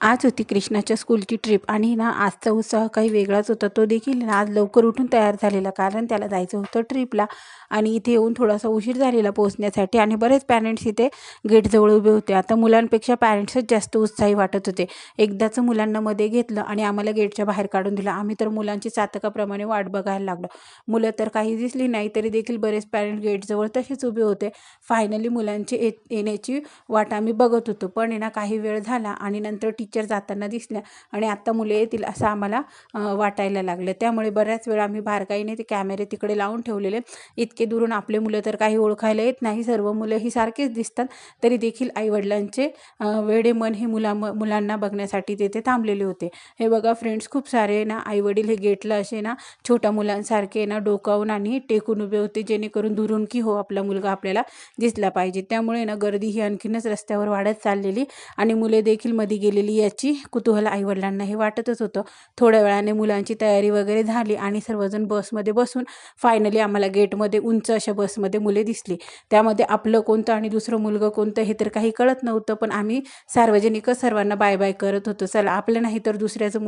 आज होती कृष्णाच्या स्कूलची ट्रिप आणि ना आजचा उत्साह काही वेगळाच होता. तो देखील ना आज लवकर उठून तयार झालेला, कारण त्याला जायचं होतं ट्रिपला. आणि इथे येऊन थोडासा उशीर झालेला पोहोचण्यासाठी आणि बरेच पॅरेंट्स इथे गेटजवळ उभे होते. आता मुलांपेक्षा पॅरेंट्सच जास्त उत्साही वाटत होते. एकदाच मुलांना मध्ये घेतलं आणि आम्हाला गेटच्या बाहेर काढून दिलं. आम्ही तर मुलांची चातकाप्रमाणे वाट बघायला लागलो. मुलं तर काही दिसली नाही, तरी देखील बरेच पॅरेंट्स गेटजवळ तसेच उभे होते. फायनली मुलांची येण्याची वाट आम्ही बघत होतो. पण ना काही वेळ झाला आणि नंतर टीचर जाताना दिसल्या आणि आत्ता मुले येतील असं आम्हाला वाटायला लागलं. त्यामुळे बऱ्याच वेळा आम्ही बारकाईने ते कॅमेरे तिकडे लावून ठेवलेले. इतके दुरून आपले मुलं तर काही ओळखायला येत नाही, सर्व मुलं ही सारखेच दिसतात. तरी देखील आईवडिलांचे वेडे मन हे मुलांना बघण्यासाठी तेथे थांबलेले होते. हे बघा फ्रेंड्स, खूप सारे ना आईवडील हे गेटला असे ना छोट्या मुलांसारखे ना डोकावून आणि टेकून उभे होते, जेणेकरून दुरून की हो आपला मुलगा आपल्याला दिसला पाहिजे. त्यामुळे ना गर्दी ही आणखीनच रस्त्यावर वाढत चाललेली आणि मुले देखील मध्ये गेलेली याची कुतूहल आईवडिलांना हे वाटतच होतं. थोड्या वेळाने मुलांची तयारी वगैरे झाली आणि सर्वजण बसमध्ये बसून फायनली आम्हाला गेटमध्ये उंच अशा बसमध्ये मुले दिसली. त्यामध्ये आपलं कोणतं आणि दुसरं मुलगं कोणतं हे तर काही कळत नव्हतं, पण आम्ही सार्वजनिकच सर्वांना बाय बाय करत होतो. चला, आपलं नाही तर दुसऱ्याचं